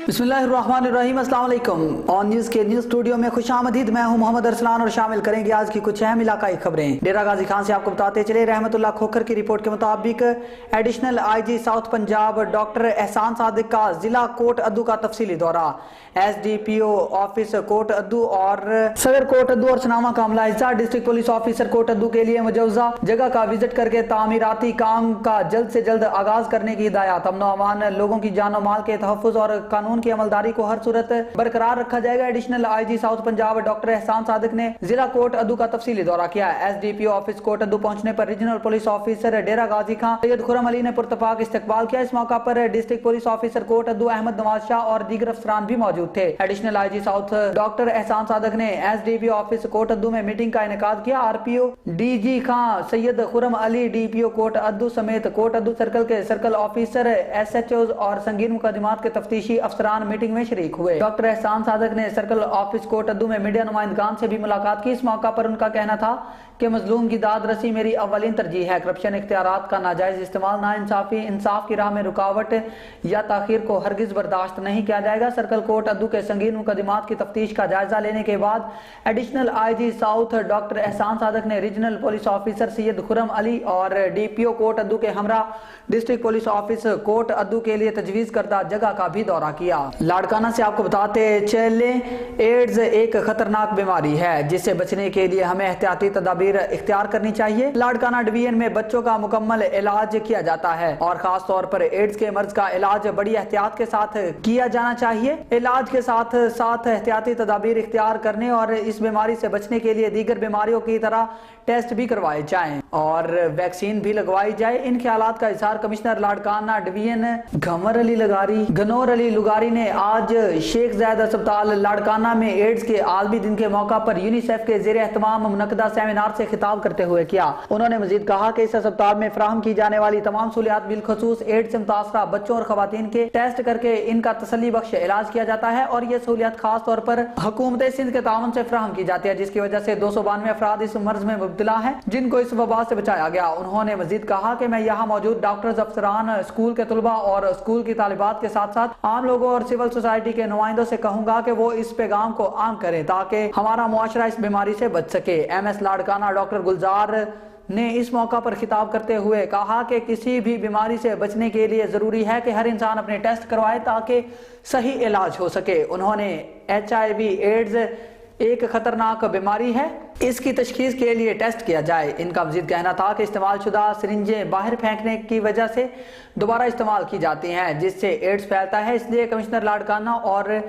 बिस्मिल्लाहिर्रहमानिर्रहीम, अस्सलाम वालेकुम। ऑन न्यूज़ के न्यूज़ स्टूडियो में खुशामदीद। मैं हूं मोहम्मद अरसलान और शामिल करेंगे आज की कुछ अहम इलाकाई खबरें। डेरा गाजी खान से आपको बताते चले, रहमतुल्लाह खोखर की रिपोर्ट के मुताबिक additional IG south Punjab doctor एहसान सादिक का जिला कोट अद्दू का तफसीली दौरा। SDPO ऑफिस कोट अद्दू और सदर कोट अद्दू और सनामा का अमला हिस्सा। डिस्ट्रिक्ट पुलिस ऑफिसर कोट अद्दू के लिए मुजवजा जगह का विजिट करके तामीराती काम का जल्द से जल्द आगाज करने की हिदायत। अमन अमान, लोगों की जान और माल के तहफ़्फ़ुज़ और कानून की अमलदारी को हर सूरत बरकरार रखा जाएगा। Additional IG south Punjab doctor एहसान सादिक ने जिला कोट अद्दू का तफसीली दौरा किया। SDPO ऑफिस कोट अद्दू पहुंचने पर रीजनल पुलिस ऑफिसर डेरा गाजी खान सैयद खुर्रम अली ने पुरतफाक इस्तकबाल किया। इस मौका पर डिस्ट्रिक्ट पुलिस ऑफिसर कोट अद्दू अहमद नवाज शाह और दीगर अफसरान भी मौजूद थे। एडिशनल आईजी साउथ डॉक्टर एहसान सादिक ने SDPO ऑफिस कोट अद्दू में मीटिंग का इनेकाद किया। RPO DG खां सैयद खुर्रम अली, DPO कोट अद्दू समेत कोट अद्दू सर्कल के सर्कल ऑफिसर, SHOs और संगीन मुकदमात के तफ्तीशी अफसरान मीटिंग में शरीक हुए। डॉक्टर एहसान सादिक ने सर्कल ऑफिस कोट अद्दू में मीडिया नुमाइंदगान से भी मुलाकात की। इस मौका पर उनका कहना था कि मजलूम की दाद रसी मेरी अव्वलीन तरजीह है। करप्शन, इख्तियारात का नाजायज इस्तेमाल, नाइंसाफी, इंसाफ की राह में रुकावट या ताखीर को हरगिज बर्दाश्त नहीं किया जाएगा। सर्कल कोट अद्दू के संगीन मुकदमात की तफ्तीश का जायजा लेने के बाद एडिशनल आईजी साउथ डॉक्टर एहसान सादिक ने regional police officer Syed Khurram Ali और DPO कोट अद्दू के हमरा डिस्ट्रिक्ट पुलिस ऑफिस कोट अद्दू के लिए तजवीज करदा जगह का भी दौरा किया। लाड़काना से आपको बताते चले, एड्स एक खतरनाक बीमारी है जिससे बचने के लिए हमें एहतियाती तदाबीर इख्तियार करनी चाहिए। लाड़काना डिवीजन में बच्चों का मुकम्मल इलाज किया जाता है और खास तौर पर एड्स के मर्ज का इलाज बड़ी एहतियात के साथ किया जाना चाहिए। इलाज के साथ साथ एहतियाती तदाबीर इख्तियार करने और इस बीमारी से बचने के लिए दीगर बीमारियों की तरह टेस्ट भी करवाए जाएं और वैक्सीन भी लगवाई जाए। इन ख्यालात का इजहार कमिश्नर लाड़काना डिवीजन गनौर अली लुगारी ने आज शेख जायद अस्पताल लाड़काना में एड्स के आलमी दिन के मौका पर यूनिसेफ के ज़ेरे एहतमाम मुनक्कदा सेमिनार से खिताब करते हुए किया। उन्होंने मजीद कहा कि इस अस्पताल में फराहम की जाने वाली तमाम सहूलियात बिलखसूस एड्स से मुतासरा बच्चों और खवातीन के टेस्ट करके इनका तसल्ली बख्श इलाज किया जाता है और ये सहूलियात खास तौर पर हुकूमत सिंध के ताउन से फराहम की जाती है, जिसकी वजह से 292 अफराद इस मर्ज में मुब्तला है जिनको इस वबा से बचाया गया। उन्होंने मजीद कहा कि मैं यहाँ मौजूद डॉक्टर्स, अफसरान, स्कूल के तुलबा और स्कूल की तालिबात के साथ साथ आम लोगों और सिविल सोसाइटी के नुमाइंदों से कहूंगा कि वो इस पैगाम को आम करें ताकि हमारा मुआशरा इस बीमारी से बच सके। MS लाड़काना डॉक्टर गुलजार ने इस मौका पर खिताब करते हुए कहा कि किसी भी बीमारी से बचने के लिए जरूरी है कि हर इंसान अपने टेस्ट करवाए ताकि सही इलाज हो सके। उन्होंने HIV एड्स एक खतरनाक बीमारी है, इसकी तशखीस के लिए टेस्ट किया जाए। इनका मजीद कहना था कि इस्तेमाल शुदा सिरिंजें बाहर फेंकने की वजह से दोबारा इस्तेमाल की जाती हैं जिससे एड्स फैलता है। इसलिए कमिश्नर लाड़काना और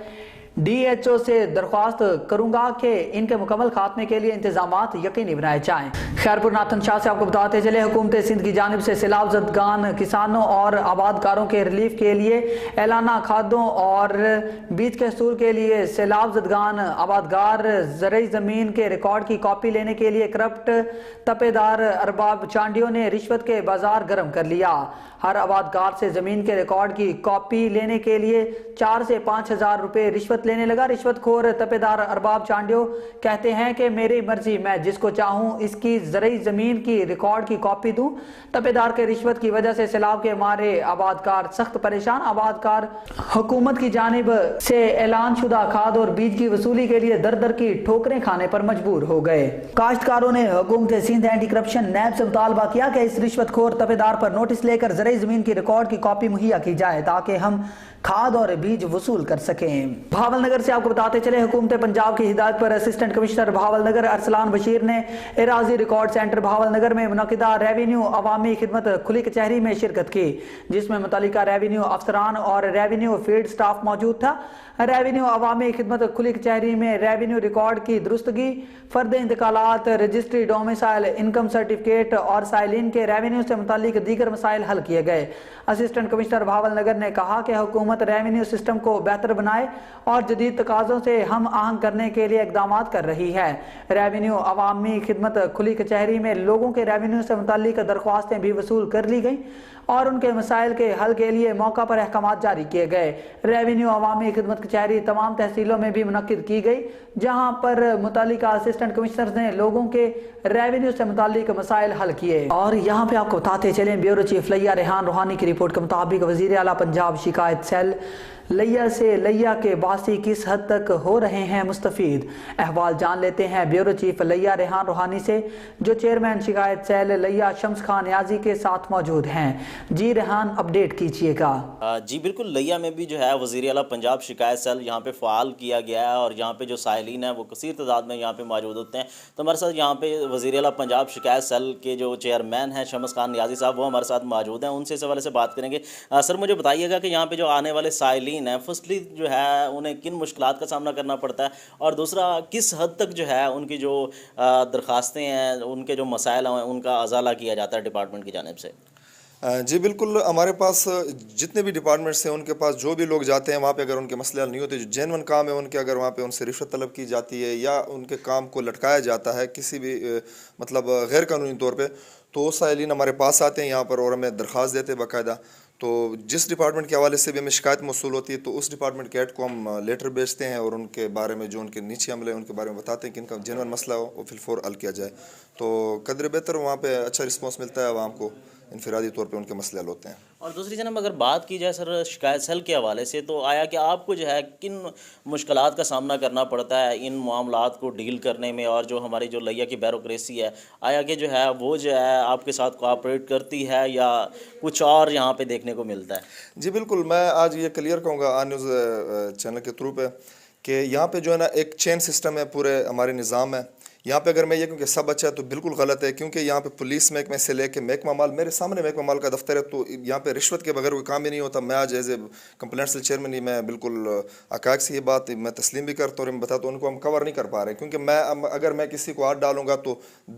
DHO से दरख्वास्त करूंगा कि इनके मुकम्मल खात्मे के लिए इंतजामात यकीनी बनाए जाएं। खैरपुर नाथन शाह से आपको बताते चले, हुकूमत सिंध की जानिब से सैलाब ज़दगान किसानों और आबादकारों के रिलीफ के लिए एलाना खादों और बीज के हसूल के लिए सैलाब ज़दगान आबादगार ज़रई ज़मीन के रिकॉर्ड की कॉपी लेने के लिए करप्ट तपेदार अरबाब चांडियों ने रिश्वत के बाजार गर्म कर लिया। हर आबादगार से जमीन के रिकॉर्ड की कॉपी लेने के लिए 4 से 5 हजार रुपए रिश्वत लेने लगा। रिश्वतखोर तपेदार अरबाब चांडियो कहते हैं कि मेरी मर्जी, मैं जिसको चाहूं इसकी ज़रई जमीन की रिकॉर्ड की कॉपी दूं। तपेदार के रिश्वत की वजह से सैलाब के मारे आबादकार सख्त परेशान। आबादकार हुकूमत की जानिब से ऐलान शुदा खाद और बीज की वसूली के लिए दर दर की ठोकरें खाने पर मजबूर हो गए। काश्तकारों ने हुकूमत सिंध एंटी करप्शन नैब से मुतालबा किया कि इस रिश्वतखोर तपेदार पर नोटिस लेकर ज़रई जमीन की रिकॉर्ड की कॉपी मुहैया की जाए ताकि हम खाद और बीज वसूल कर सकें। भावलनगर से आपको बताते चले, हुकूमत पंजाब की हिदायत पर असिस्टेंट कमिश्नर भावलनगर अरसलान बशीर ने एराजी रिकॉर्ड सेंटर भावलनगर में मुनक़िदा रेवेन्यू अवामी खिदमत खुली कचहरी में शिरकत की, जिसमें मुतल्लिका रेवेन्यू अफसरान और रेवेन्यू फील्ड स्टाफ मौजूद था। रेवेन्यू अवामी खिदमत खुली कचहरी में रेवेन्यू रिकॉर्ड की दुरुस्तगी, फर्द इंतकालात, रजिस्ट्री, डोमिसाइल, इनकम सर्टिफिकेट और साइलिन के रेवेन्यू से मुताल्लिक दीगर मसाइल हल किए गए। असिस्टेंट कमिश्नर भावलनगर ने कहा कि हुकूमत रेवेन्यू सिस्टम को बेहतर बनाए और जदीद तकाज़ों से हम आहंग करने के लिए इकदाम कर रही है। रेवेन्यू अवामी खिदमत खुली कचहरी में लोगों के रेवेन्यू से मुताल्लिक दरख्वास्तें भी वसूल कर ली गई और उनके मसाइल के हल के लिए मौका पर अहकामात जारी किए गए। रेवेन्यू अवामी खिदमत कचहरी तमाम तहसीलों में भी मुनक्किद की गई, जहां पर मुतालिका असिस्टेंट कमिश्नर ने लोगों के रेवेन्यू से मुतालिक मसाइल हल किए। और यहाँ पे आपको बताते चले, ब्यूरो चीफ लिया ریحان روحانی کی رپورٹ کے مطابق وزیر اعلیٰ پنجاب شکایت سیل لیا سے لیا کے باسی کس حد تک ہو رہے ہیں مستفید، احوال جان لیتے ہیں بیورو چیف لیا ریحان روحانی سے جو چیئرمین شکایت سیل لیا شمس خان نیازی کے ساتھ موجود ہیں۔ جی ریحان، اپڈیٹ کیجئے گا۔ جی بالکل، لیا میں بھی جو ہے وزیر اعلیٰ پنجاب شکایت سیل یہاں پہ فعال کیا گیا ہے اور یہاں پہ جو سائلین ہیں وہ کثیر تعداد میں یہاں پہ موجود ہوتے ہیں۔ تو ہمارے ساتھ یہاں پہ وزیر اعلیٰ پنجاب شکایت سیل کے جو چیئرمین ہیں شمس خان نیازی صاحب، وہ ہمارے ساتھ موجود ہیں، ان سے اس حوالے سے بات کریں گے۔ سر مجھے بتائیے گا کہ یہاں پہ جو آنے والے سائلین ہیں فرسٹلی جو ہے انہیں کن مشکلات کا سامنا کرنا پڑتا ہے، اور دوسرا کس حد تک جو ہے ان کی جو درخواستیں ہیں، ان کے جو مسائل ہیں ان کا ازالہ کیا جاتا ہے ڈپارٹمنٹ کی جانب سے؟ جی بالکل، ہمارے پاس جتنے بھی ڈپارٹمنٹس ہیں ان کے پاس جو بھی لوگ جاتے ہیں وہاں پہ اگر ان کے مسئلے حل نہیں ہوتے، جو جینون کام ہے ان کے، اگر وہاں پہ ان سے رشوت طلب کی جاتی ہے یا ان کے کام کو لٹکایا جاتا ہے کسی بھی مطلب غیر قانونی طور پہ، تو وہ سائلین ہمارے پاس آتے ہیں یہاں پر اور ہمیں درخواست دیتے ہیں باقاعدہ۔ تو جس ڈپارٹمنٹ کے حوالے سے بھی ہمیں شکایت موصول ہوتی ہے تو اس ڈپارٹمنٹ کے ہیڈ کو ہم لیٹر بھیجتے ہیں اور ان کے بارے میں جو ان کے نیچے عملے ہیں ان کے بارے میں بتاتے ہیں کہ ان کا جینون مسئلہ ہو وہ فی الفور حل کیا جائے۔ تو قدر بہتر وہاں پہ اچھا رسپانس ملتا ہے عوام کو، انفرادی طور پہ ان کے مسئلے حل ہوتے ہیں۔ اور دوسری جناب اگر بات کی جائے سر شکایت سیل کے حوالے سے، تو آیا کہ آپ کو جو ہے کن مشکلات کا سامنا کرنا پڑتا ہے ان معاملات کو ڈیل کرنے میں، اور جو ہماری جو لیا کی بیوروکریسی ہے آیا کہ جو ہے وہ جو ہے آپ کے ساتھ کوآپریٹ کرتی ہے یا کچھ اور یہاں پہ دیکھنے کو ملتا ہے؟ جی بالکل، میں آج یہ کلیئر کہوں گا آن نیوز چینل کے تھرو پہ کہ یہاں پہ جو ہے نا ایک چین سسٹم ہے پورے ہمارے نظام ہے۔ یہاں پہ اگر میں یہ کہوں کہ سب اچھا ہے تو بالکل غلط ہے، کیونکہ یہاں پہ پولیس محکمے سے لے کے محکمہ مال، میرے سامنے محکمہ مال کا دفتر ہے، تو یہاں پہ رشوت کے بغیر کوئی کام ہی نہیں ہوتا۔ میں آج as a complaint cell chairman ہی میں بالکل حقائق سے یہ بات میں تسلیم بھی کرتا ہوں اور میں بتاتا ہوں ان کو ہم کور نہیں کر پا رہے، کیونکہ میں اگر میں کسی کو ہاتھ ڈالوں گا تو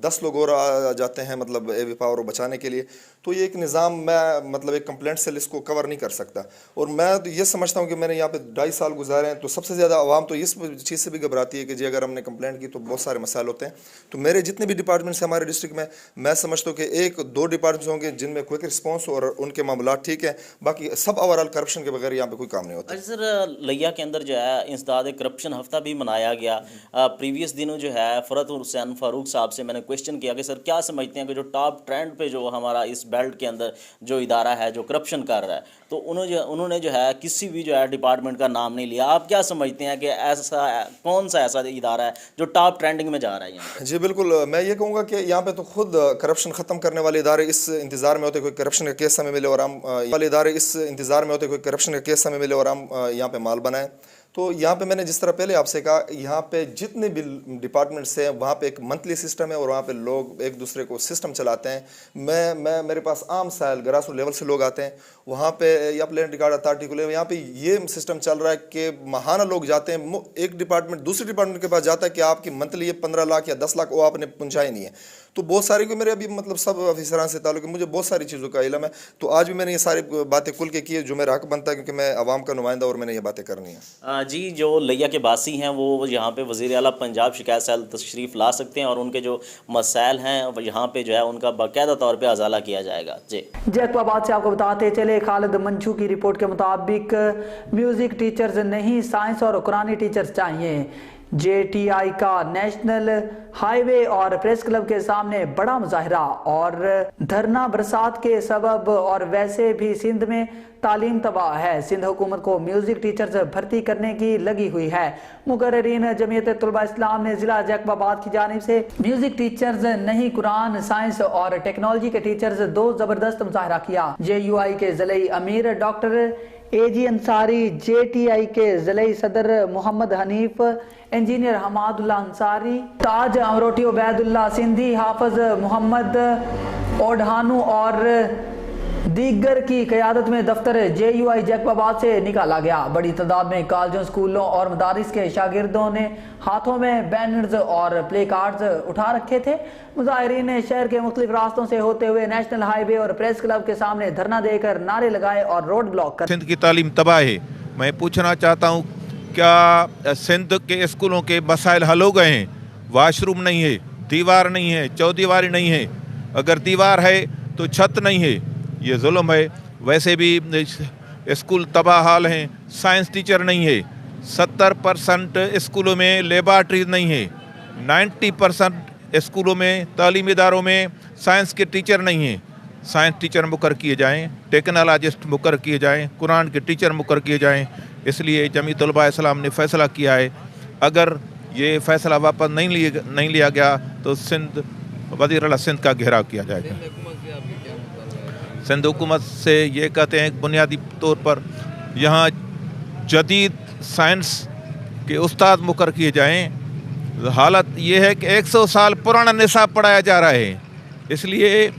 10 لوگ اور آ جاتے ہیں مطلب اے وی پاور بچانے کے لیے، تو یہ ایک نظام میں مطلب ایک کمپلینٹ سیل اس کو کور نہیں کر سکتا۔ اور میں یہ سمجھتا ہوں کہ میں نے یہاں پہ 2.5 سال گزارے ہیں، تو سب سے زیادہ عوام تو اس چیز سے بھی گھبراتی ہے کہ جی اگر ہم نے کمپلینٹ کی تو بہت سارے مسائل ہوتے ہیں۔ تو میرے جتنے بھی ڈپارٹمنٹس ہیں ہمارے ڈسٹرکٹ میں سمجھتا ہوں کہ 1-2 ڈپارٹمنٹس ہوں گے جن میں کوئک رسپانس اور ان کے معاملات ٹھیک ہیں، باقی سب اوورآل کرپشن کے بغیر یہاں پہ کوئی کام نہیں ہوتا۔ اچھا سر، لیا کے اندر جو ہے انسداد کرپشن ہفتہ بھی منایا گیا۔ پریویس دنوں جو ہے فرت حسین فاروق صاحب سے میں نے کویشچن کیا کہ سر کیا سمجھتے ہیں کہ جو ٹاپ ٹرینڈ پہ جو ہمارا اس بیلٹ کے اندر جو ادارہ ہے جو کرپشن کر رہا ہے، تو انہوں نے جو ہے کسی بھی جو ہے ڈپارٹمنٹ کا نام نہیں لیا۔ آپ کیا سمجھتے ہیں کہ ایسا کون سا ایسا ادارہ ہے جو ٹاپ ٹرینڈنگ میں جا رہا ہے یہاں پہ؟ جی بالکل، میں یہ کہوں گا کہ یہاں پہ تو خود کرپشن ختم کرنے والے ادارے اس انتظار میں ہوتے کوئی کرپشن کا کیس ہمیں ملے اور ہم والے ادارے اس انتظار میں ہوتے کوئی کرپشن کا کیس ہمیں ملے اور ہم یہاں پہ مال بنائیں۔ تو یہاں پہ میں نے جس طرح پہلے آپ سے کہا، یہاں پہ جتنے بھی ڈپارٹمنٹس ہیں وہاں پہ ایک منتھلی سسٹم ہے اور وہاں پہ لوگ ایک دوسرے کو سسٹم چلاتے ہیں۔ میں میرے پاس عام سائل گراس روٹ لیول سے لوگ آتے ہیں وہاں پہ، یا پلان ریکارڈ اتھارٹی کو لے، یہاں پہ یہ سسٹم چل رہا ہے کہ ماہانہ لوگ جاتے ہیں، ایک ڈپارٹمنٹ دوسرے ڈپارٹمنٹ کے پاس جاتا ہے کہ آپ کی منتھلی 15 لاکھ یا 10 لاکھ وہ آپ نے پہنچائی نہیں ہے۔ تو بہت ساری کو میرے ابھی مطلب سب افسران سے تعلق ہے، مجھے بہت ساری چیزوں کا علم ہے، تو آج بھی میں نے یہ ساری باتیں کھل کے کی ہے جو میرا حق بنتا ہے، کیونکہ میں عوام کا نمائندہ اور میں نے یہ باتیں کرنی ہیں۔ جی، جو لیا کے باسی ہیں وہ یہاں پہ وزیر اعلیٰ پنجاب شکایت سیل تشریف لا سکتے ہیں اور ان کے جو مسائل ہیں یہاں پہ جو ہے ان کا باقاعدہ طور پہ ازالہ کیا جائے گا۔ جی جیکو آباد سے آپ کو بتاتے چلے، خالد منچو کی رپورٹ کے مطابق میوزک ٹیچرز نہیں، سائنس اور قرآنی ٹیچرز چاہیے۔ جے ٹی آئی کا نیشنل ہائی وے اور پریس کلب کے سامنے بڑا مظاہرہ اور دھرنا برسات کے سبب، اور ویسے بھی سندھ میں تعلیم تباہ ہے۔ سندھ حکومت کو میوزک ٹیچرز بھرتی کرنے کی لگی ہوئی ہے۔ مقررین جمعیت طلباء اسلام نے ضلع جیکب آباد کی جانب سے میوزک ٹیچرز نہیں، قرآن، سائنس اور ٹیکنالوجی کے ٹیچرز دو زبردست مظاہرہ کیا۔ جے یو آئی کے ضلعی امیر doctor A G Ansari, J T I کے ضلعی صدر محمد حنیف، انجینئر حماد اللہ انصاری، تاج امروٹی عبید اللہ سندھی، حافظ محمد اوڈھانو اور دیگر کی قیادت میں دفتر جے یو آئی جیکب آباد سے نکالا گیا۔ بڑی تعداد میں کالجوں، اسکولوں اور مدارس کے شاگردوں نے ہاتھوں میں بینرز اور پلے کارڈز اٹھا رکھے تھے۔ مظاہرین نے شہر کے مختلف راستوں سے ہوتے ہوئے نیشنل ہائی وے اور پریس کلب کے سامنے دھرنا دے کر نعرے لگائے اور روڈ بلاک کر۔ سندھ کی تعلیم تباہ ہے۔ میں پوچھنا چاہتا ہوں کیا سندھ کے اسکولوں کے مسائل حل ہو گئے ہیں؟ واش روم نہیں ہے، دیوار نہیں ہے، چودیواری نہیں ہے، اگر دیوار ہے تو چھت نہیں ہے، یہ ظلم ہے۔ ویسے بھی اسکول تباہ حال ہیں، سائنس ٹیچر نہیں ہے، 70% اسکولوں میں لیبارٹریز نہیں ہے، 90% اسکولوں میں تعلیمی اداروں میں سائنس کے ٹیچر نہیں ہیں۔ साइंस टीचर मुकर किए जाएं, टेक्नोलॉजिस्ट मुकर किए जाएं, कुरान के टीचर मुकर किए जाएं। इसलिए जमीयत उलमा इस्लाम ने फ़ैसला किया है, अगर ये फ़ैसला वापस नहीं लिया गया तो सिंध वज़ीर आला सिंध का घेराव किया जाएगा। सिंध हुकूमत से ये कहते हैं बुनियादी तौर पर यहाँ जदीद साइंस के उस्ताद मुकर किए जाएं। हालत ये है कि 100 साल पुराना निसाब पढ़ाया जा रहा है, इसलिए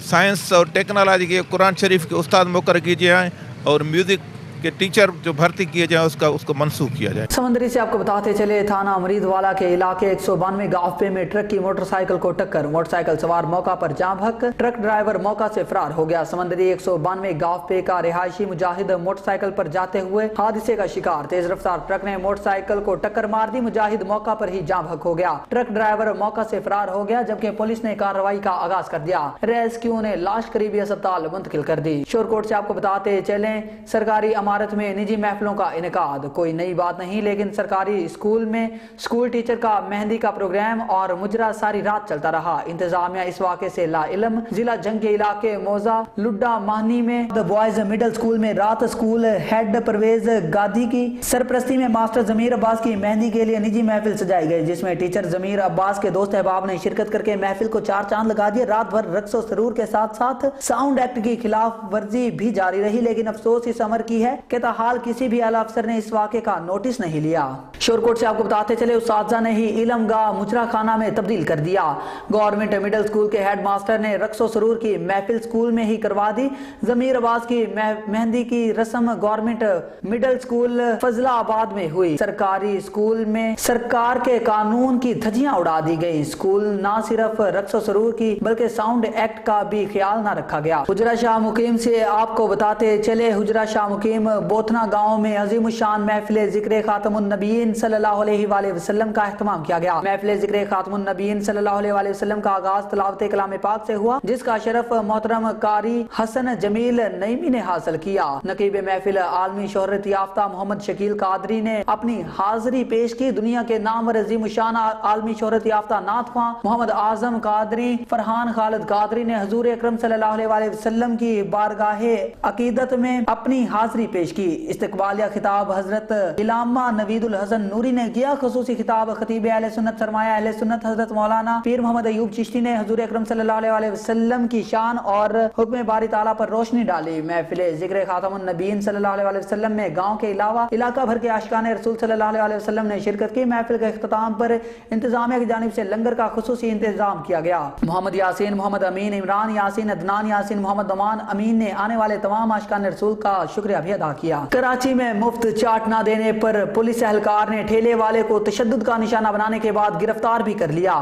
साइंस और टेक्नोलॉजी के कुरान शरीफ के उस्ताद मुकर किए जाएँ और म्यूज़िक के टीचर जो भर्ती किए जाएँ उसको मनसूख किया जाए। समंदरी से आपको बताते चले, थाना मरीदवाला के इलाके 192 गांव में ट्रक की मोटरसाइकिल को टक्कर, मोटरसाइकिल सवार मौका पर जाँ भक, ट्रक ड्राइवर मौका से फरार हो गया। समंदरी 192 गांव का रिहायशी मुजाहिद मोटरसाइकिल पर जाते हुए हादसे का शिकार, तेज रफ्तार ट्रक ने मोटरसाइकिल को टक्कर मार दी। मुजाहिद मौका पर ही जाँ भक हो गया, ट्रक ड्राइवर मौका से फरार हो गया, जबकि पुलिस ने कार्रवाई का आगाज कर दिया। रेस्क्यू ने लाश करीबी अस्पताल मुंतकिल कर दी। शोरकोट से आपको बताते चले, सरकारी इमारत में निजी महफिलों का इनेकाद, कोई नई बात नहीं, लेकिन सरकारी स्कूल में स्कूल टीचर का मेहंदी का प्रोग्राम और मुजरा सारी रात चलता रहा। इंतजामिया इस वाक़े से लाइल्म। जिला जंग के इलाके मौजा लुड्डा माहनी में द बॉयज मिडिल स्कूल में रात स्कूल हेड परवेज गादी की सरपरस्ती में मास्टर जमीर अब्बास की मेहंदी के लिए निजी महफिल सजाई गई, जिसमें टीचर जमीर अब्बास के दोस्त अहबाब ने शिरकत करके महफिल को चार चांद लगा दिए। रात भर रक्स और सरूर के साथ साथ साउंड एक्ट की खिलाफ वर्जी भी जारी रही, लेकिन अफसोस इस अमर की है कि हाल किसी भी आला अफसर ने इस वाक़े का नोटिस नहीं लिया। शोरकोट से आपको बताते चले, उस्ताज़ा ने ही इलम गाह मुजरा खाना में तब्दील कर दिया। गवर्नमेंट मिडिल स्कूल के हेड मास्टर ने रक्स और सरूर की महफिल स्कूल में ही करवा दी। जमीर अब्बास की मेहंदी की रस्म गवर्नमेंट मिडिल स्कूल फजलाबाद में हुई। सरकारी स्कूल में सरकार के कानून की धज्जियां उड़ा दी गई। स्कूल ना सिर्फ रक्स और सरूर की बल्कि साउंड एक्ट का भी ख्याल न रखा गया। हुजरा शाह मुकीम से आपको बताते चले, हुजरा शाह मुकीम बोथना गांव में अजीम शान महफिल जिक्र खातमुन नबीयीन सल्लल्लाहु अलैहि वसल्लम का एहतमाम किया गया। महफिल जिक्र खातमुन नबीयीन सल्लल्लाहु अलैहि वसल्लम का आगाज तिलावत कलाम पाक से हुआ, जिसका शरफ मोहतरम कारी हसन जमील नईमी ने हासिल किया। नकीब महफिल आलमी शोहरत याफ्ता मोहम्मद शकील कादरी ने अपनी हाजिरी पेश की। दुनिया के नामवर अजीम शान आलमी शोहरत याफ्ता नाथवा मोहम्मद आजम कादरी फरहान खालिद कादरी ने हुजूर अकरम सल्लल्लाहु अलैहि वसल्लम की बारगाहे अकीदत में अपनी हाजिरी पेश की। इस्तकबालिया खिताब हजरत इलामा नवीदुल हसन नूरी ने किया। खुसूसी खिताब खतीब अहले सुन्नत सरमाया अहले सुन्नत हजरत मौलाना पीर मोहम्मद अयूब चिश्ती ने हुजूर अकरम सल्लल्लाहु अलैहि वसल्लम की शान और हुक्म बारी ताला पर रोशनी डाली। महफिल जिक्र खातमुन नबीयीन सल्लल्लाहु अलैहि वसल्लम में गांव के अलावा इलाका भर के आशिकाने रसूल सल्लल्लाहु अलैहि वसल्लम ने शिरकत की। महफिल के इख्तिताम पर इंतजामिया की जानिब से लंगर का खुसूसी इंतजाम किया गया। मोहम्मद यासीन, मोहम्मद अमीन, इमरान यासीन, अदनान यासीन, मोहम्मद नमान अमीन ने आने वाले तमाम आशिकाने रसूल का शुक्रिया भी अदा किया। कराची में मुफ्त चाट न देने पर पुलिस एहलकार ने ठेले वाले को तशद्दुद का निशाना बनाने के बाद गिरफ्तार भी कर लिया।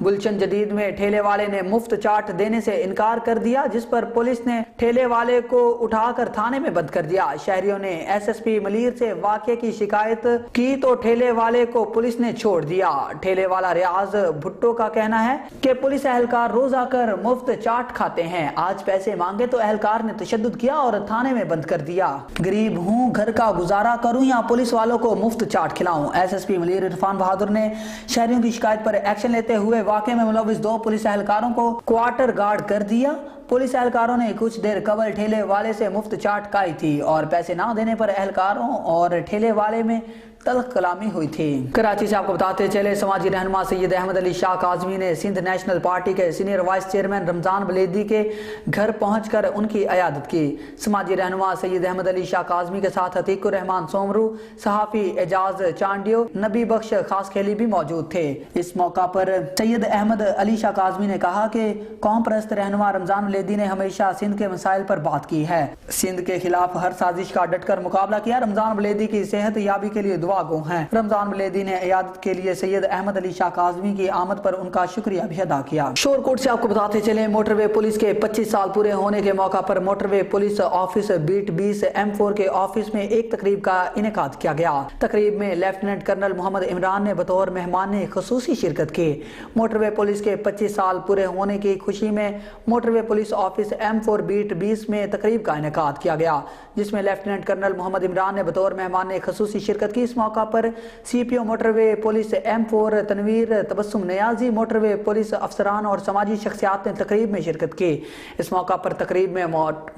गुलशन जदीद में ठेले वाले ने मुफ्त चाट देने से इनकार कर दिया, जिस पर पुलिस ने ठेले वाले को उठाकर थाने में बंद कर दिया। शहरियों ने एसएसपी मलीर से वाकये की शिकायत की तो ठेले वाले को पुलिस ने छोड़ दिया। ठेले वाला रियाज भुट्टो का कहना है कि पुलिस एहलकार रोज आकर मुफ्त चाट खाते हैं, आज पैसे मांगे तो एहलकार ने तशद्दुद किया और थाने में बंद कर दिया। गरीब हूँ, घर का गुजारा करूं या पुलिस वालों को मुफ्त चाट खिलाऊं। एसएसपी मलीर इरफान बहादुर ने शहरियों की शिकायत पर एक्शन लेते हुए वाकये में मुलविस 2 पुलिस एहलकारों को क्वार्टर गार्ड कर दिया। पुलिस एहलकारों ने कुछ देर कबल ठेले वाले से मुफ्त चाट खाई थी और पैसे ना देने पर एहलकारों और ठेले वाले में तल्ख कलामी हुई थी। कराची से आपको बताते चले, समाजी रहनुमा सैयद अहमद अली शाह काज़मी ने सिंध नेशनल पार्टी के senior vice chairman Ramzan Buledi के घर पहुंचकर उनकी इयादत की। समाजी रहनुमा सैयद अहमद अली शाह काज़मी के साथ अतीकुर रहमान सोमरू, सहाफ़ी एजाज चांडियो, नबी बख्श खास खेली भी मौजूद थे। इस मौका पर सैयद अहमद अली शाह काज़मी ने कहा कि कौम परस्त रहनुमा रमजान बलेदी ने हमेशा सिंध के मसाइल पर बात की है, सिंध के खिलाफ हर साजिश का डटकर मुकाबला किया। रमजान बलेदी की सेहत याबी के लिए गो हैं। रमजान बलेदी ने इयादत के लिए सैयद अहमद अली शाह काज़मी की आमद पर उनका शुक्रिया भी अदा किया। शोरकोट से आपको बताते चले, मोटरवे पुलिस के 25 साल पूरे होने के मौका पर motorway police office beat 20 M4 के ऑफिस में एक तकरीब का इनेकाद किया गया। तकरीब में लेफ्टिनेंट कर्नल मोहम्मद इमरान ने बतौर मेहमान ने खुसूसी शिरकत की। मोटरवे पुलिस के 25 साल पूरे होने की खुशी में motorway police office M4 beat 20 में तकरीब का इनेकाद किया गया, जिसमें लेफ्टिनेंट कर्नल मोहम्मद इमरान ने बतौर मेहमान ने खुसूसी शिरकत की। इस موقع पर CPO motorway police M4 Tanveer Tabassum Niazi, motorway police अफसरान और समाजी शख्सियात ने तकरीब में शिरकत की। इस मौका पर तकरीब में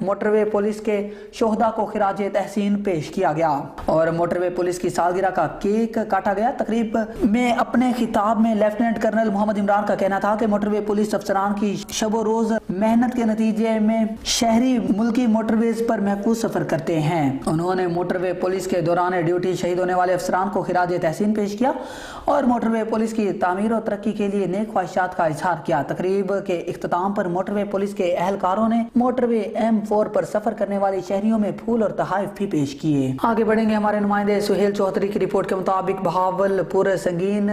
मोटरवे पुलिस के शोहदा को खिराज तहसीन पेश किया गया और मोटरवे पुलिस की सालगिरह का केक काटा गया। तकरीब में अपने खिताब में लेफ्टिनेंट कर्नल मोहम्मद इमरान का कहना था कि मोटरवे पुलिस अफसरान की शबो रोज मेहनत के नतीजे में शहरी मुल्की मोटरवेज पर महफूज सफर करते हैं। उन्होंने मोटरवे पुलिस के दौरान ड्यूटी शहीद होने वाले अफसरान को खिराज तहसीन पेश किया और मोटरवे पुलिस की तामीर और तरक्की के लिए नेक ख्वाहिशात का इजहार किया। तकरीब के इख्तिताम पर मोटरवे पुलिस के अहलकारों ने मोटरवे M4 पर सफर करने वाले शहरियों में फूल और तोहफे भी पेश किए। आगे बढ़ेंगे। हमारे नुमाइंदे सुहेल चौधरी की रिपोर्ट के मुताबिक बहावलपुर संगीन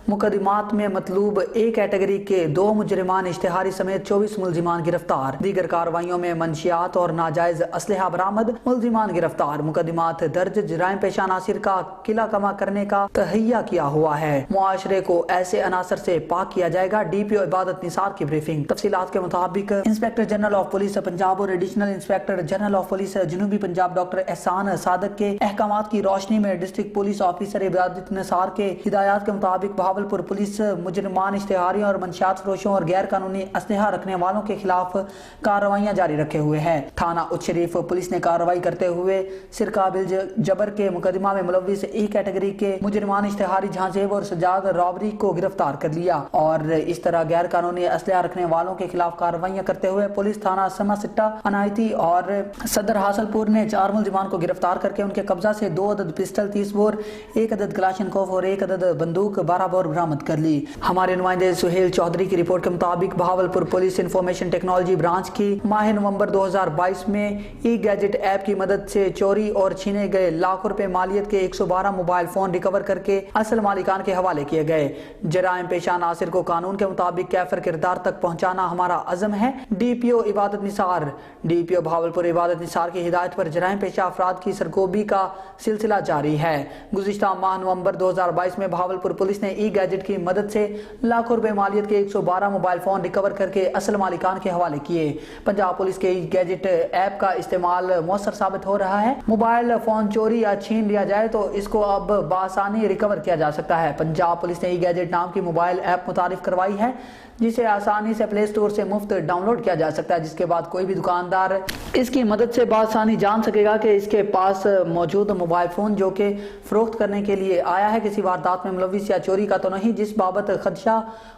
मुकदमात में मतलूब A कैटेगरी के 2 मुजरिमान इश्तिहारी समेत 24 मुलजिमान गिरफ्तार। दीगर कार्रवाइयों में मंशियात और नाजायज असलहा बरामद, मुलजिमान गिरफ्तार। मुकदमात दर्ज, जराइम पेशा अनासिर का किला कमा करने का तहैया किया हुआ है। मुआशरे को ऐसे अनासर से पाक किया जाएगा। DPO इबादत निसार की ब्रीफिंग। तफसीलात के मुताबिक inspector general of police Punjab और additional inspector general of police जनूबी पंजाब डॉक्टर एहसान सादक के अहकामात की रोशनी में डिस्ट्रिक्ट पुलिस ऑफिसर इबादत निसार के हिदायत के मुताबिक बहावलपुर पुलिस मुजरिमान इश्तिहारियों और मंशियात फरोशों और गैर कानूनी असलहा रखने वालों के खिलाफ कार्रवाइयां जारी रखे हुए है। थाना उच्च शरीफ पुलिस ने कार्रवाई करते हुए सिरकाबिल जबर के मुकदमा में मुलविस A कैटेगरी के मुजरिमान इश्तिहारी झांसेब और सजाद रॉबरी को गिरफ्तार कर लिया और इस तरह गैर कानूनी असलहा रखने वालों के खिलाफ कार्रवाइयां करते हुए पुलिस थाना समा सिट्टा, अनायती और सदर हासलपुर ने 4 मुलजिमान को गिरफ्तार करके उनके कब्जा से 2 अदद पिस्टल 30 बोर, 1 अदद कलाशनकोफ और 1 अदद बंदूक 12 बोर बरामद कर ली। हमारे नुमाइंदे सुहेल चौधरी की रिपोर्ट के मुताबिक Bahawalpur police information technology branch की माह नवंबर 2022 में ई-गैजेट ऐप की मदद से चोरी और छीने गए लाखों रुपए मालियत के 112 मोबाइल फोन रिकवर करके असल मालिकान के हवाले किए गए। जराइम पेशा अनासिर को कानून के मुताबिक कैफर किरदार तक पहुंचाना हमारा अज़म है। DPO इबादत निसार। DPO बहावलपुर इबादत निसार की हिदायत पर जराइम पेशा अफराद की सरगोबी का सिलसिला जारी है। गुज़िश्ता माह नवंबर 2022 में बहावलपुर पुलिस ने ई-गैजेट की मदद से लाखों रुपए मालियत के 112 मोबाइल फोन रिकवर करके असल मालिकान के हवाले किए। पंजाब पुलिस के ई-गैजेट ऐप का इस्तेमाल मौसर साबित हो रहा है। मोबाइल फोन चोरी या छीन लिया जाए तो इसको अब बासानी रिकवर किया जा सकता है। पंजाब पुलिस ने ई-गैजेट नाम की मोबाइल ऐप मुतारिफ करवाई है जिसे आसानी से प्ले स्टोर से मुफ्त डाउनलोड किया जा सकता है, जिसके बाद कोई भी दुकानदार इसकी मदद से बासानी जान सकेगा कि इसके पास मौजूद मोबाइल फ़ोन जो कि फ़रोख्त करने के लिए आया है किसी वारदात में मुलविस या चोरी का तो नहीं, जिस बाबत खदशा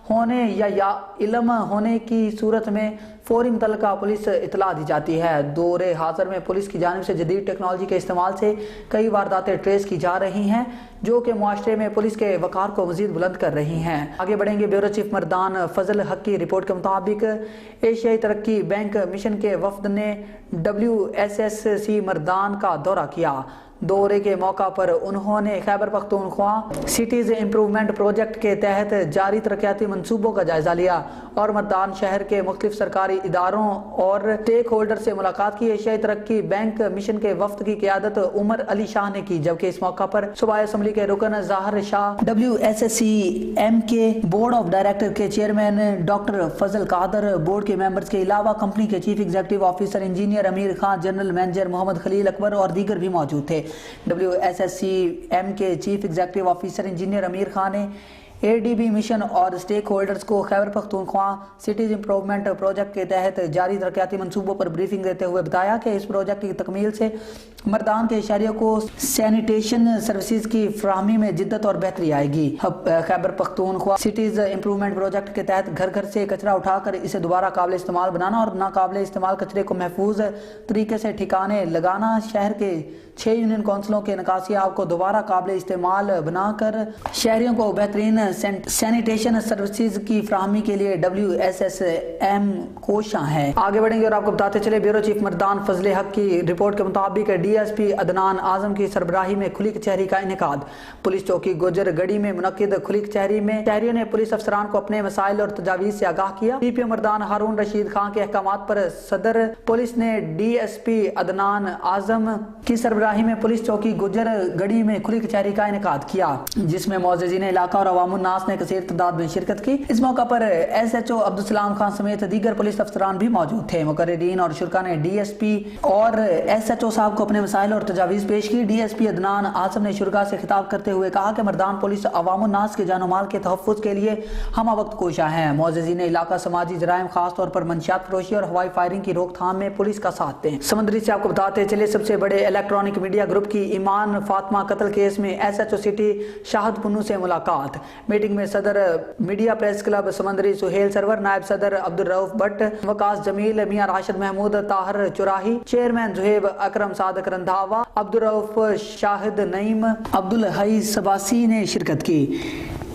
होने या इल्म होने की सूरत में फौरी मुतल्लिका पुलिस इतला दी जाती है। दौरे हाज़िर में पुलिस की जानिब से जदीद टेक्नोलॉजी के इस्तेमाल से कई वारदातें ट्रेस की जा रही हैं जो कि मुआशरे में पुलिस के वक़ार को मज़ीद बुलंद कर रही हैं। आगे बढ़ेंगे। ब्यूरो चीफ मर्दान फजल हक की रिपोर्ट के मुताबिक एशियाई तरक्की बैंक मिशन के वफद ने WSSC मर्दान का दौरा किया। दौरे के मौका पर उन्होंने Khyber Pakhtunkhwa cities improvement project के तहत जारी तरक्याती मंसूबों का जायजा लिया और मर्दान शहर के मुख्तलिफ सरकारी इदारों और स्टेक होल्डर से मुलाकात की। एशियाई तरक्की बैंक मिशन के वफद की क़ियादत उमर अली शाह ने की, जबकि इस मौका पर सूबाई असम्बली के रुकन ज़ाहिर शाह, WSSC के बोर्ड ऑफ डायरेक्टर के चेयरमैन डॉक्टर फजल कादर, बोर्ड के मेंबर्स के अलावा कंपनी के चीफ एग्जीक्यूटिव ऑफिसर इंजीनियर अमीर खान, जनरल मैनेजर मोहम्मद खलील अकबर और दीगर भी मौजूद थे। WSSC के चीफ एग्जीक्यूटिव ऑफिसर इंजीनियर अमीर खान ने ADB मिशन और स्टेक होल्डर्स को Khyber Pakhtunkhwa cities improvement project के तहत जारी तरक्याती मंसूबों पर ब्रीफिंग देते हुए बताया कि इस प्रोजेक्ट की तकमील से मर्दान के शहरियों को सैनिटेशन सर्विसेज की फराहमी में जिद्दत और बेहतरी आएगी। Khyber Pakhtunkhwa cities improvement project के तहत घर घर से कचरा उठाकर इसे दोबारा काबिल इस्तेमाल बनाना और नाकाबिल इस्तेमाल कचरे को महफूज तरीके से ठिकाने लगाना, शहर के 6 यूनियन काउंसिलों के निकासी आब को दोबारा काबिल इस्तेमाल बनाकर शहरियों को बेहतरीन सैनिटेशन सर्विसेज की फराहमी के लिए WSSM कोशां है। आगे बढ़ेंगे और आपको बताते चले ब्यूरो चीफ मर्दान फजल हक की रिपोर्ट के मुताबिक DSP अदनान आजम की सरबराही में खुली कचहरी का इनेकाद। पुलिस चौकी गुजर गढ़ी में मुनक्किद खुली कचहरी में शहरियों ने पुलिस अफसरान को अपने मसाइल और तजावीज से आगाह किया। DPO मर्दान हारून रशीद खान के अहकामात पर सदर पुलिस ने DSP अदनान आजम की सरबराही चौराही में पुलिस चौकी गुजर गढ़ी में खुली कचहरी का इनेकाद किया, जिसमें मुअज़्ज़िज़ीन इलाका और अवामुन्नास ने कसीर तादाद में शिरकत की। इस मौका पर SHO अब्दुल सलाम खान समेत दीगर पुलिस अफसरान भी मौजूद थे। मुकर्रिरीन और शुरा ने DSP और SHO साहब को अपने मसाइल और तजावीज़ पेश की। DSP अदनान आसम ने शुरा से खिताब करते हुए कहा कि मर्दान पुलिस अवामुन्नास के जान माल के तहफ़्फ़ुज़ के लिए हम वक्त कोशा हैं। मुअज़्ज़िज़ीन इलाका समाजी जराइम खास तौर पर मंशियात फरोशी और हवाई फायरिंग की रोकथाम में पुलिस का साथ दें। समंदरी से आपको बताते चले, सबसे बड़े इलेक्ट्रॉनिक मीडिया ग्रुप की ईमान फातिमा कत्ल केस में SHO सिटी शाहद पुन्नू से मुलाकात। मीटिंग में सदर मीडिया प्रेस क्लब समंदरी सुहेल सरवर, नायब सदर अब्दुल रऊफ भट्ट, वकास जमील, मियां राशिद महमूद, ताहिर चुराही, चेयरमैन जुहेब अकरम सादक रंधावा, अब्दुल रऊफ शाहिद नईम, अब्दुल हई सबासी ने शिरकत की।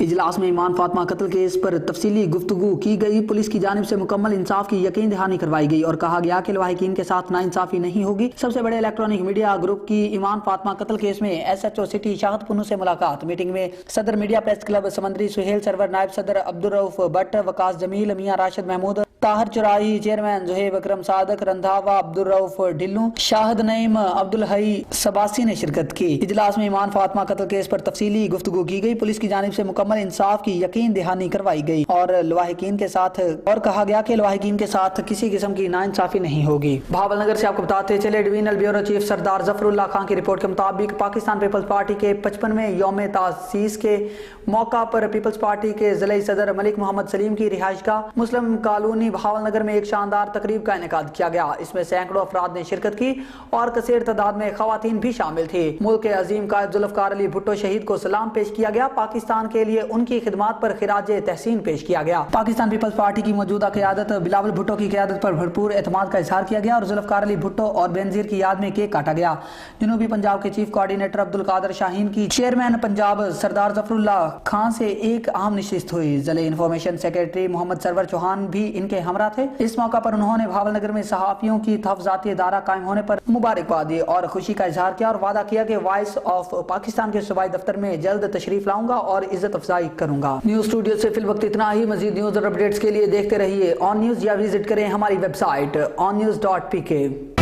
इजलास में ईमान फातिमा कत्ल केस पर तफसीली गुफ्तगू की गई। पुलिस की जानिब से मुकम्मल इंसाफ की यकीन दहानी करवाई गई और कहा गया कि लवाहिकीन के साथ नाइंसाफी नहीं होगी। सबसे बड़े इलेक्ट्रॉनिक मीडिया ग्रुप की ईमान फातिमा कत्ल केस में SHO सिटी शाहद पुन्नू से मुलाकात। मीटिंग में सदर मीडिया प्रेस क्लब समंदरी सुहेल सरवर, नायब सदर अब्दुल रऊफ भट्ट, वकास जमील, मियां राशिद महमूद, ताहिर चुराही, चेयरमैन जुहेब अकरम सादक रंधावा, अब्दुल रऊफ ढिल्लू, शाहिद नईम, अब्दुल हई सबासी ने शिरकत की। इजलास में ईमान फातिमा कत्ल केस पर तफसीली गुफ्तगू की गई। पुलिस की जानिब से मुकम्मल इंसाफ की यकीन दहानी करवाई गई और लवाहिकीन के साथ और कहा गया कि लवाहिकीन के साथ किसी किस्म की नाइंसाफी नहीं होगी। भावलनगर से आपको बताते चले, डिवीजनल ब्यूरो चीफ सरदार जफरुल्लाह खान की रिपोर्ट के मुताबिक पाकिस्तान पीपल्स पार्टी के 55वें यौम तासीस के मौका पर पीपल्स पार्टी के जिले सदर मलिक मोहम्मद सलीम की रिहाइशगाह मुस्लिम कॉलोनी भावलनगर में एक शानदार तकरीब का इनेकाद किया गया। इसमें सैकड़ों अफराद ने शिरकत की और कसीर तादाद में खवातीन भी शामिल थी। मुल्क के अजीम कायद जुल्फकार अली भुट्टो शहीद को सलाम पेश किया गया। पाकिस्तान के लिए उनकी खिदमात पर खिराजे तहसीन पेश किया गया। पाकिस्तान पीपल्स पार्टी की मौजूदा क़यादत बिलावल भुट्टो की क़यादत पर भरपूर एतमाद का इजहार किया गया और जुल्फकार अली भुट्टो और बेनजीर की याद में केक काटा गया। जनूबी पंजाब के चीफ कोऑर्डिनेटर अब्दुल कादर शाहीन की चेयरमैन पंजाब सरदार जफरुल्लाह खान से एक अहम नशिस्त हुई। जिले इंफॉर्मेशन सेक्रेटरी मोहम्मद सरवर चौहान भी इनके हमरा थे। इस मौका पर उन्होंने भावलनगर में सहाफियों की तहफ़्फ़ुज़ाती इदारा कायम होने पर मुबारकबाद दी और खुशी का इजहार किया और वादा किया कि वॉइस ऑफ पाकिस्तान के सूबाई दफ्तर में जल्द तशरीफ लाऊंगा और इज्जत अफजाई करूंगा। न्यूज़ स्टूडियो से फिल वक्त इतना ही। मजीद न्यूज़ और अपडेट्स के लिए देखते रहिए ऑन न्यूज़ या विजिट करें हमारी वेबसाइट onnews.pk।